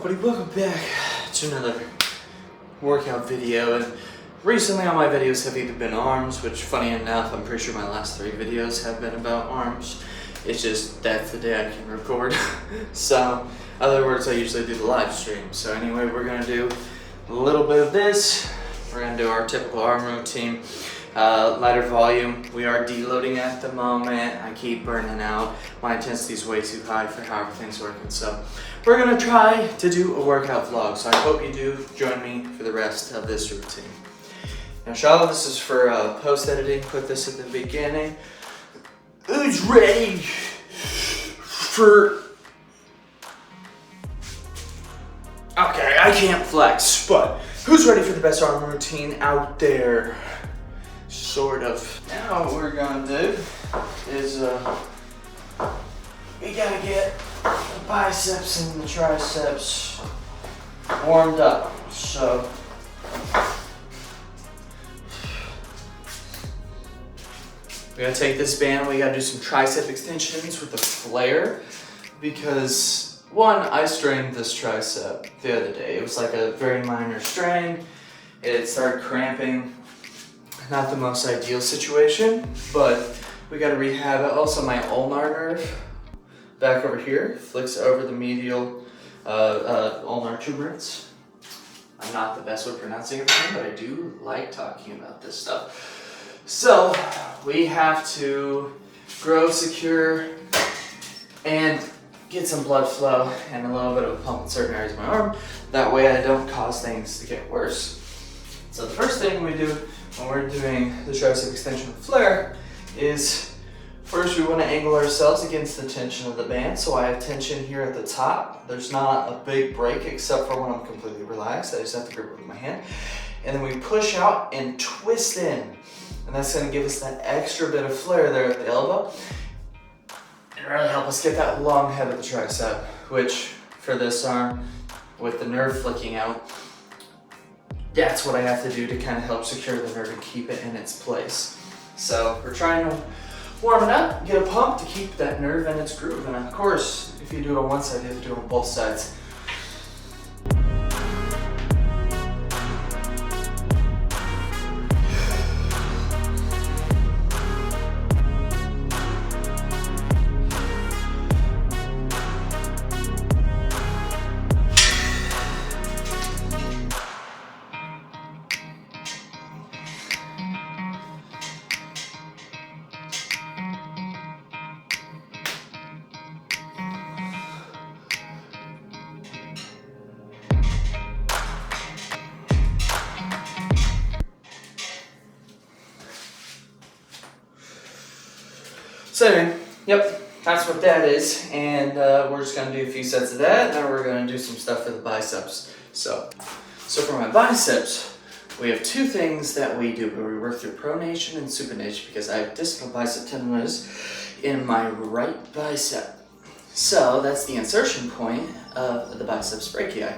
everybody? Welcome back to another workout video. And recently all my videos have either been arms, which funny enough, I'm pretty sure my last 3 videos have been about arms. It's just that's the day I can record. So, in other words, I usually do the live stream. So anyway, we're gonna do a little bit of this. We're gonna do our typical arm routine. Lighter volume. We are deloading at the moment. I keep burning out. My intensity is way too high for how everything's working. So we're gonna try to do a workout vlog. So I hope you do join me for the rest of this routine. Now, Charlotte, this is for post editing. Put this at the beginning. Who's ready for? Okay, I can't flex, but who's ready for the best arm routine out there? Sort of. Now what we're gonna do is we gotta get the biceps and the triceps warmed up. So we gotta take this band, we gotta do some tricep extensions with the flare because one, I strained this tricep the other day. It was like a very minor strain. It started cramping. Not the most ideal situation, but we gotta rehab it. Also, my ulnar nerve back over here flicks over the medial ulnar tuberance. I'm not the best with pronouncing everything, but I do like talking about this stuff. So we have to grow, secure, and get some blood flow and a little bit of a pump in certain areas of my arm. That way I don't cause things to get worse. So the first thing we do when we're doing the tricep extension flare is first we want to angle ourselves against the tension of the band. So I have tension here at the top. There's not a big break except for when I'm completely relaxed. I just have to grip it with my hand. And then we push out and twist in. And that's going to give us that extra bit of flare there at the elbow. And really help us get that long head of the tricep, which for this arm, with the nerve flicking out, that's what I have to do to kind of help secure the nerve and keep it in its place. So we're trying to warm it up, get a pump to keep that nerve in its groove. And of course, if you do it on one side, you have to do it on both sides. So anyway, yep, that's what that is, and we're just gonna do a few sets of that, and then we're gonna do some stuff for the biceps. So for my biceps, we have 2 things that we do, where we work through pronation and supination, because I have distal bicep tendonitis in my right bicep. So that's the insertion point of the biceps brachii.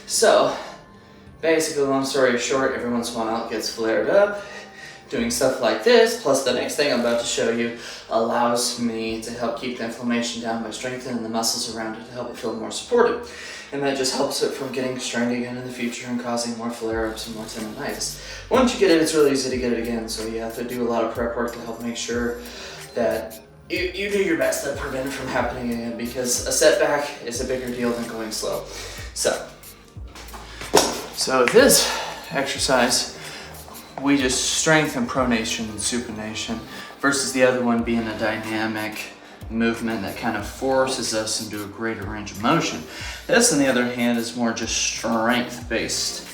So basically, long story short, every once in a while it gets flared up. Doing stuff like this, plus the next thing I'm about to show you, allows me to help keep the inflammation down by strengthening the muscles around it to help it feel more supported. And that just helps it from getting strained again in the future and causing more flare-ups and more tendonitis. Once you get it, it's really easy to get it again, so you have to do a lot of prep work to help make sure that you do your best to prevent it from happening again, because a setback is a bigger deal than going slow. So this exercise, we just strengthen pronation and supination versus the other one being a dynamic movement that kind of forces us into a greater range of motion. This, on the other hand, is more just strength based.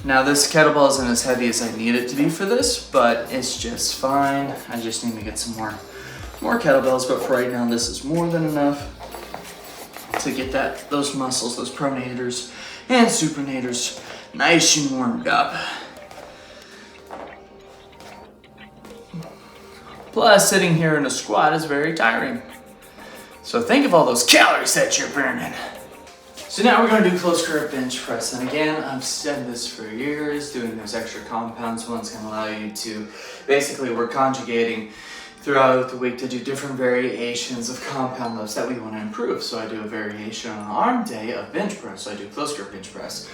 Now this kettlebell isn't as heavy as I need it to be for this, but it's just fine. I just need to get some more kettlebells, but for right now this is more than enough to get those muscles, those pronators and supinators nice and warmed up. Plus, sitting here in a squat is very tiring. So think of all those calories that you're burning. So now we're gonna do close grip bench press. And again, I've said this for years, doing those extra compounds one's gonna allow you to, basically we're conjugating throughout the week to do different variations of compound lifts that we want to improve. So I do a variation on an arm day of bench press. So I do close grip bench press.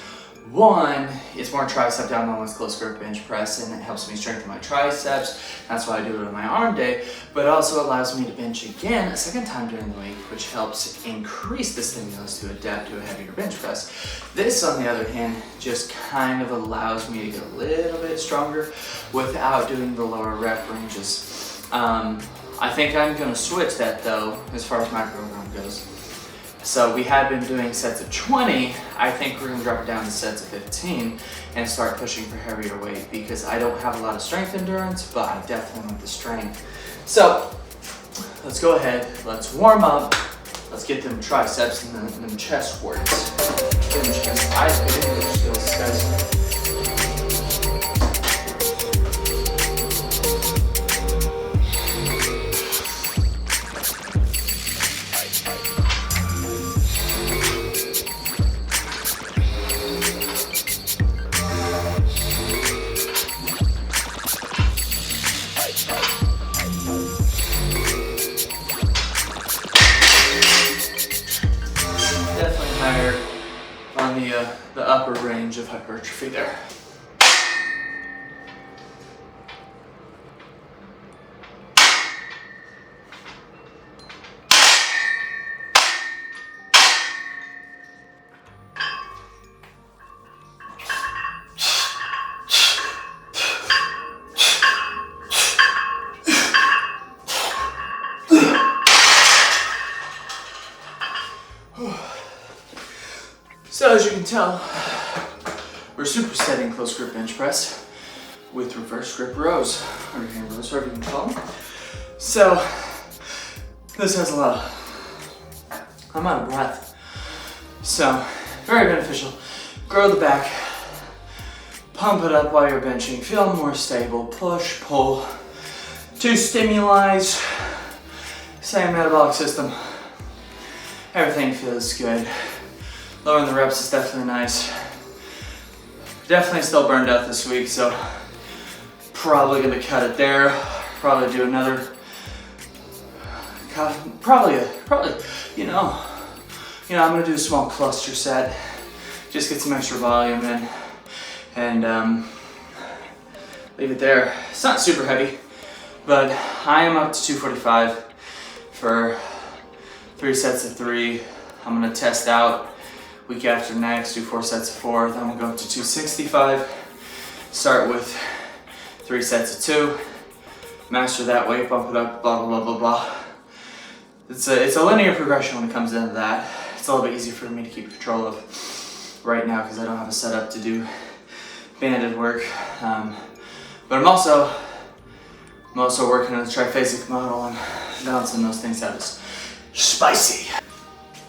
One, it's more tricep down, one was close grip bench press, and it helps me strengthen my triceps. That's why I do it on my arm day, but it also allows me to bench again a second time during the week, which helps increase the stimulus to adapt to a heavier bench press. This, on the other hand, just kind of allows me to get a little bit stronger without doing the lower rep ranges. I think I'm gonna switch that though, as far as my program goes. So we had been doing sets of 20. I think we're gonna drop it down to sets of 15 and start pushing for heavier weight because I don't have a lot of strength endurance, but I definitely want the strength. So let's go ahead, let's warm up. Let's get them triceps and them chest works. Them chest, I fit into their skills, guys. On the upper range of hypertrophy there. So as you can tell, we're supersetting close grip bench press with reverse grip rows, or hand rows, whatever you can call them. So this has a lot of, I'm out of breath. So very beneficial. Grow the back, pump it up while you're benching, feel more stable, push, pull. 2 stimuli, same metabolic system. Everything feels good. Lowering the reps is definitely nice. Definitely still burned out this week, so probably gonna cut it there. Probably do another, probably, I'm gonna do a small cluster set. Just get some extra volume in and leave it there. It's not super heavy, but I am up to 245 for 3 sets of 3. I'm gonna test out week after next, do 4 sets of 4, then we'll go up to 265. Start with 3 sets of 2, master that weight, bump it up, blah, blah, blah, blah, blah. It's a linear progression when it comes down to that. It's a little bit easier for me to keep control of right now because I don't have a setup to do banded work. But I'm also working on the triphasic model and balancing those things out. It's spicy.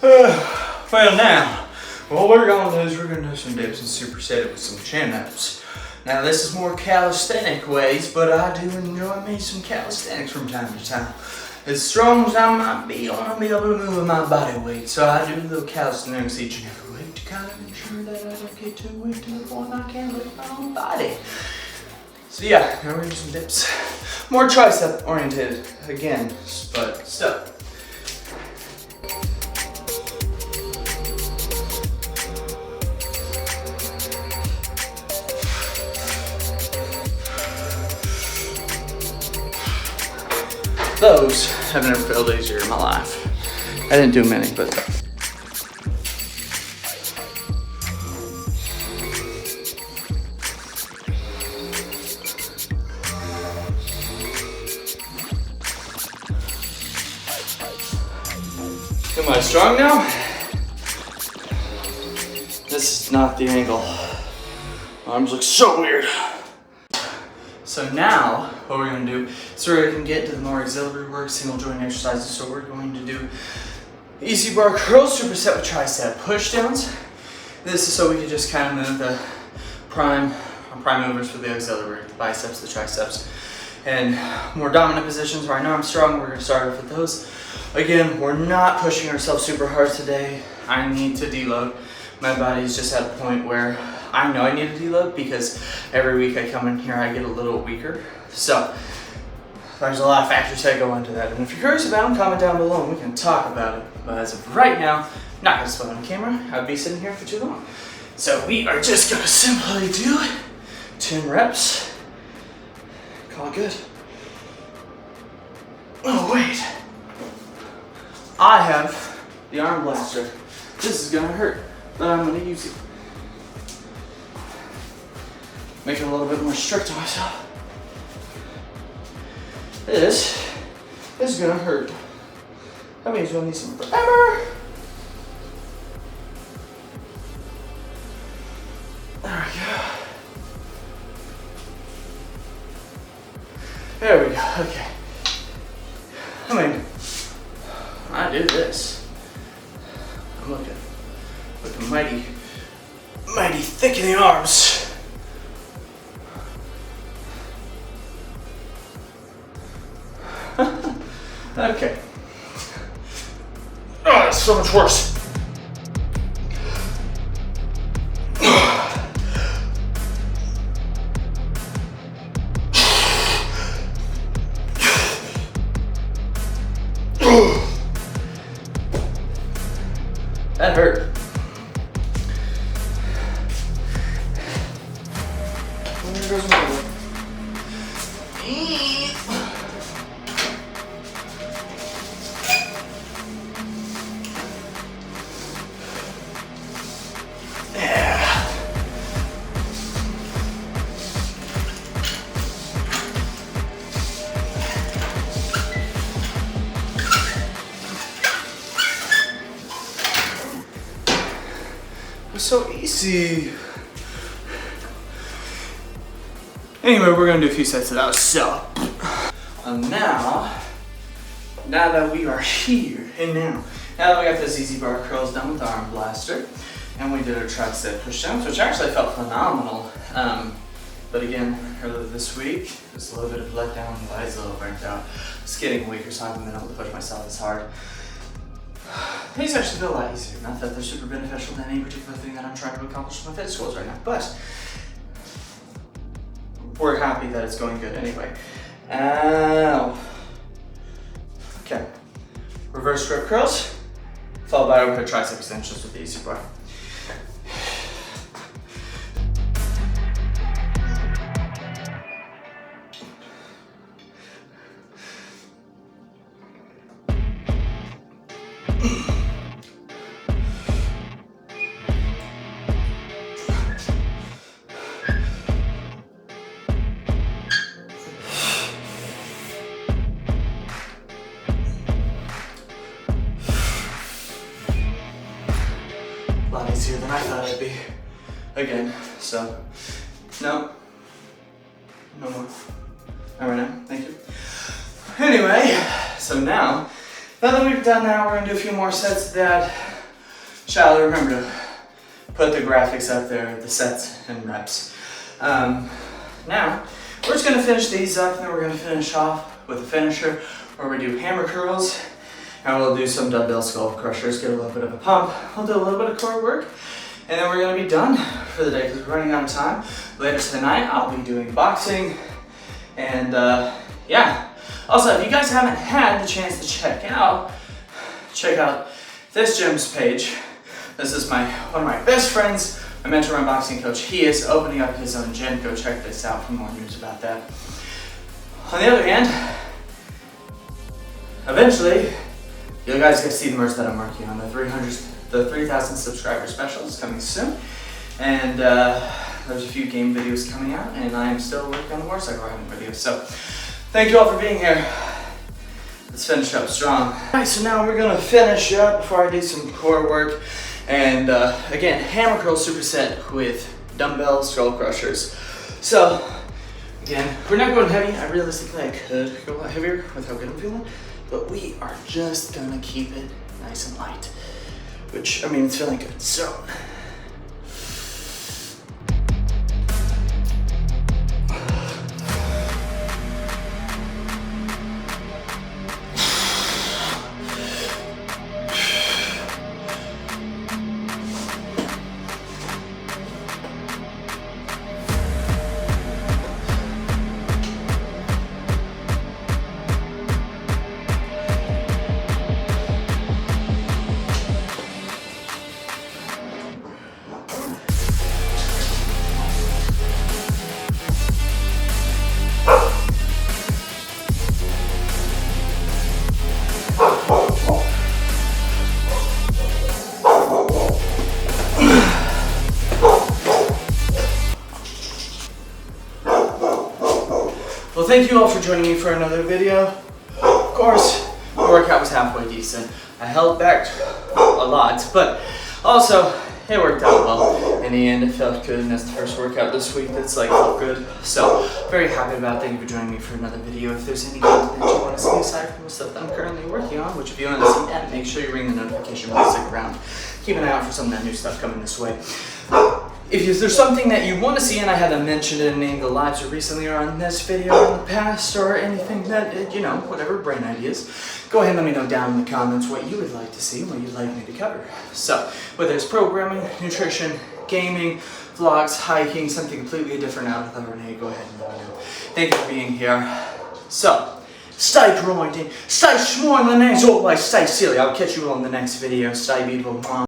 Well now, what we're going to do is we're going to do some dips and superset it with some chin-ups. Now this is more calisthenic ways, but I do enjoy me some calisthenics from time to time. As strong as I might be, I want to be able to move with my body weight, so I do little calisthenics each and every week to kind of ensure that I don't get too weak to the point I can't lift my own body. So yeah, now we're going to do some dips. More tricep oriented again, but still. Those have never felt easier in my life. I didn't do many, but am I strong now? This is not the angle. Arms look so weird. So now, what we're going to do is we're going to get to the more auxiliary work, single joint exercises. So we're going to do easy bar curls, superset with tricep push downs. This is so we can just kind of move the prime movers for the auxiliary, the biceps, the triceps, and more dominant positions where I know I'm strong. We're going to start off with those. Again, we're not pushing ourselves super hard today. I need to deload. My body's just at a point where I know I need to deload because every week I come in here I get a little weaker. So There's a lot of factors that go into that, and if you're curious about them, comment down below and we can talk about it. But as of right now, not gonna spot on camera. I'd be sitting here for too long. So we are just gonna simply do 10 reps. Call it good. Oh wait, I have the arm blaster. This is gonna hurt, but I'm gonna use it. Make it a little bit more strict on myself. This is gonna hurt. That means we'll need some forever. There we go. There we go, okay. I mean, I do this. I'm looking mighty thick in the arms. Okay. Oh, that's so much worse. That hurt. There goes my leg. So easy. Anyway, we're gonna do a few sets of that. So, now that we are here, and now that we got those easy bar curls done with the arm blaster, and we did our tricep pushdowns, which actually felt phenomenal. But again, earlier this week, just a little bit of letdown, my body's a little burnt out. It's getting weaker, so I haven't been able to push myself as hard. These actually feel a lot easier. Not that they're super beneficial to any particular thing that I'm trying to accomplish with my fitness goals right now, but we're happy that it's going good anyway. Ow. Okay. Reverse grip curls, followed by overhead tricep extensions with the easy bar. A lot easier than I thought it'd be. Again, so no more. All right now, thank you. Anyway, so now that we've done that, we're gonna do a few more sets of that. Shall remember to put the graphics up there, the sets and reps. Now, we're just gonna finish these up, and then we're gonna finish off with a finisher where we do hammer curls, and we'll do some dumbbell skull crushers, get a little bit of a pump. We'll do a little bit of core work, and then we're gonna be done for the day because we're running out of time. Later tonight, I'll be doing boxing, and yeah. Also, if you guys haven't had the chance to check out this gym's page. This is one of my best friends, my mentor and boxing coach. He is opening up his own gym. Go check this out for more news about that. On the other hand, eventually, you guys get to see the merch that I'm working on. The 3,000 subscriber special is coming soon. And there's a few game videos coming out, and I am still working on the motorcycle riding videos. So, thank you all for being here. Let's finish up strong. All right, so now we're gonna finish up before I do some core work. And again, hammer curl superset with dumbbell skull crushers. So, again, we're not going heavy. I realistically could go a lot heavier with how good I'm feeling, but we are just gonna keep it nice and light, which, I mean, it's feeling good. So, thank you all for joining me for another video. Of course, the workout was halfway decent. I held back a lot, but also it worked out well. In the end, it felt good, and that's the first workout this week that's felt good. So, very happy about it. Thank you for joining me for another video. If there's any content that you want to see aside from the stuff that I'm currently working on, which if you want to see that, make sure you ring the notification bell, stick around. Keep an eye out for some of that new stuff coming this way. If there's something that you want to see and I haven't mentioned in any of the lives or recently or on this video in the past or anything that, whatever brain ideas, go ahead and let me know down in the comments what you would like to see and what you'd like me to cover. So, whether it's programming, nutrition, gaming, vlogs, hiking, something completely different out of the ordinary, go ahead and let me know. Thank you for being here. So, stay grinding, stay small in the next, always stay silly. I'll catch you all in the next video. Stay beautiful.